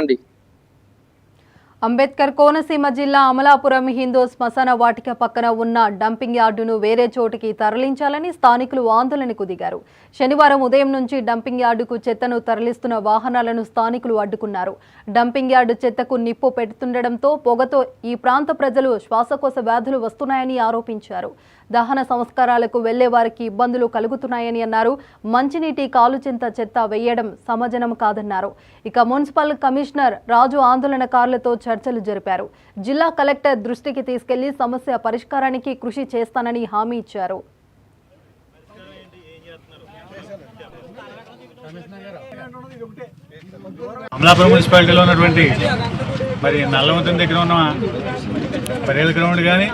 అండి. అంబేద్కర్ కోనసీమ జిల్లా అమలాపురం హిందూ శ్మశాన వాటిక పక్కన ఉన్న డంపింగ్ యార్డును వేరే చోటికి తరలించాలని స్థానికులు ఆందోళనకు దిగారు. శనివారం ఉదయం నుంచి డంపింగ్ యార్డుకు చెత్తను తరలిస్తున్న వాహనాలను స్థానికులు అడ్డుకున్నారు. డంపింగ్ యార్డు చెత్తకు నిప్పు పెడుతుండటంతో పొగతో ఈ ప్రాంత ప్రజలు శ్వాసకోశ వ్యాధులు వస్తున్నాయని ఆరోపించారు. దహన సంస్కారాలకు వెళ్లే వారికి ఇబ్బందులు కలుగుతున్నాయని అన్నారు. మంచినీటి కాలుచెంత చెత్త వేయడం సమజనం కాదన్నారు. ఇక మున్సిపల్ కమిషనర్ రాజు ఆందోళనకారులతో చర్చలు జరిపారు. జిల్లా కలెక్టర్ దృష్టికి తీసుకెళ్లి సమస్య పరిష్కారానికి కృషి చేస్తానని హామీ ఇచ్చారు. అమలాపురం మున్సిపాలిటీలో ఉన్నటువంటి మరి నల్లవంతం దగ్గర ఉన్న పరేల్ గ్రౌండ్ కానీ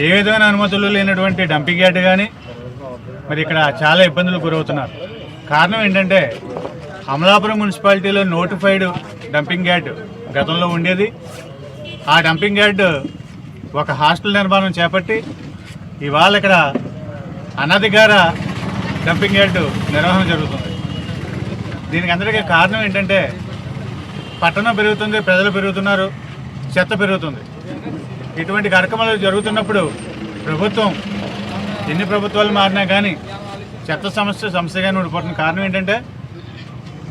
ఏ విధమైన అనుమతులు లేనటువంటి డంపింగ్ యార్డ్ కానీ మరి ఇక్కడ చాలా ఇబ్బందులు గురవుతున్నారు. కారణం ఏంటంటే అమలాపురం మున్సిపాలిటీలో నోటిఫైడ్ డంపింగ్ యార్డ్ గతంలో ఉండేది. ఆ డంపింగ్ యార్డ్ ఒక హాస్టల్ నిర్మాణం చేపట్టి ఇవాళ ఇక్కడ అనధికార డంపింగ్ యార్డ్ నిర్వహణ జరుగుతుంది. దీనికి అందరికీ కారణం ఏంటంటే పట్టణం పెరుగుతుంది, ప్రజలు పెరుగుతున్నారు, చెత్త పెరుగుతుంది. ఇటువంటి కార్యక్రమాలు జరుగుతున్నప్పుడు ప్రభుత్వం ఎన్ని ప్రభుత్వాలు మారినా కానీ చెత్త సమస్యగానే ఉండిపోతుంది. కారణం ఏంటంటే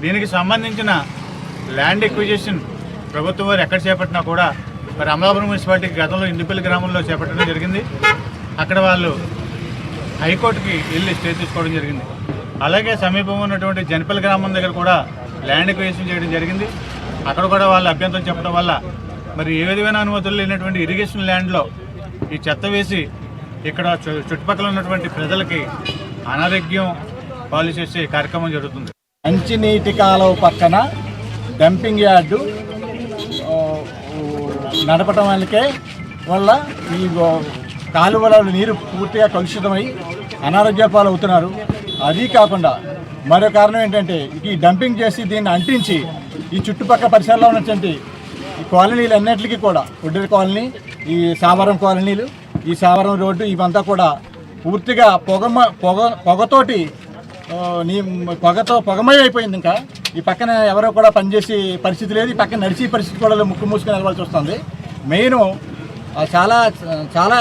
దీనికి సంబంధించిన ల్యాండ్ ఎక్విజిషన్ ప్రభుత్వం వారు ఎక్కడ చేపట్టినా కూడా మరి అమలాపురం మున్సిపాలిటీకి గతంలో ఇందుపల్లి గ్రామంలో చేపట్టడం జరిగింది. అక్కడ వాళ్ళు హైకోర్టుకి వెళ్ళి స్టే తీసుకోవడం జరిగింది. అలాగే సమీపంలో ఉన్నటువంటి జనపల్లి గ్రామం దగ్గర కూడా ల్యాండ్ ఎక్విజిషన్ చేయడం జరిగింది. అక్కడ కూడా వాళ్ళు అభ్యంతరం చెప్పడం వల్ల మరి ఏ విధమైన అనుమతులు లేనటువంటి ఇరిగేషన్ ల్యాండ్లో ఈ చెత్త వేసి ఇక్కడ చుట్టుపక్కల ఉన్నటువంటి ప్రజలకి అనారోగ్యం పాలు చేసే కార్యక్రమం జరుగుతుంది. మంచినీటి కాలువ పక్కన డంపింగ్ యార్డు నడపడం వల్ల ఈ కాలువలో నీరు పూర్తిగా కలుషితమై అనారోగ్య పాలు అవుతున్నారు. అది కాకుండా మరో కారణం ఏంటంటే ఈ డంపింగ్ చేసి దీన్ని అంటించి ఈ చుట్టుపక్కల పరిసరాల్లో ఉన్నటువంటి ఈ కాలనీలు అన్నింటికి కూడా ఉడ్డరి కాలనీ, ఈ సావరం కాలనీలు, ఈ సావరం రోడ్డు ఇవంతా కూడా పూర్తిగా పొగతోటి పొగమయ అయిపోయింది. ఇంకా ఈ పక్కన ఎవరో కూడా పనిచేసే పరిస్థితి లేదు. ఈ పక్కన నడిచే పరిస్థితి కూడా ముక్కు మూసుకొని వెళ్ళవలసి వస్తుంది. మెయిన్ చాలా చాలా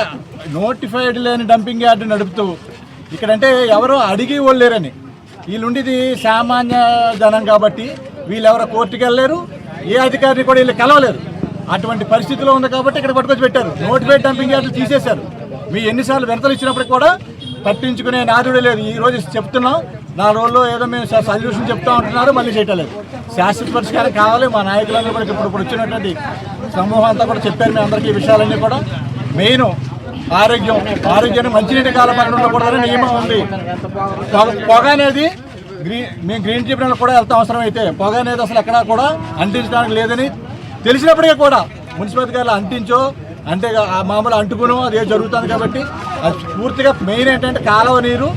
నోటిఫైడ్ లేని డంపింగ్ యార్డు నడుపుతూ ఇక్కడంటే ఎవరో అడిగి వాళ్ళేరని వీళ్ళుండిది సామాన్య జనం కాబట్టి వీళ్ళెవరో కోర్టుకు వెళ్ళలేరు, ఏ అధికారిని కూడా వీళ్ళు కలవలేరు. అటువంటి పరిస్థితిలో ఉంది కాబట్టి ఇక్కడ పట్టుకొచ్చి పెట్టారు. నోటిఫైడ్ డంపింగ్ యార్డులు తీసేశారు. మీ ఎన్నిసార్లు వినతలు ఇచ్చినప్పటికి కూడా పట్టించుకునే నాదుడే లేదు. ఈరోజు చెప్తున్నాం, 4 రోజుల్లో ఏదో మేము సొల్యూషన్ చెప్తా ఉంటున్నారు, మళ్ళీ చేయటలేదు. శాశ్వత పరిష్కారం కావాలి. మా నాయకులందరూ కూడా ఇప్పుడు వచ్చినటువంటి సమూహం అంతా కూడా చెప్పారు మీ అందరికీ ఈ విషయాలన్నీ కూడా. మెయిన్ ఆరోగ్యాన్ని మంచినీటి కాలం పక్కన ఉండకూడదని నియమం ఉంది. పొగ అనేది మేము గ్రీన్ ట్రిబ్యునల్ కూడా వెళ్తాం అవసరం అయితే. పొగ అనేది అసలు ఎక్కడా కూడా అంటించడానికి లేదని తెలిసినప్పటికీ కూడా మున్సిపల్ గారు అంటించో అంటే మామూలు అంటుకునో అదే జరుగుతుంది. కాబట్టి అది పూర్తిగా మెయిన్ ఏంటంటే కాలువ నీరు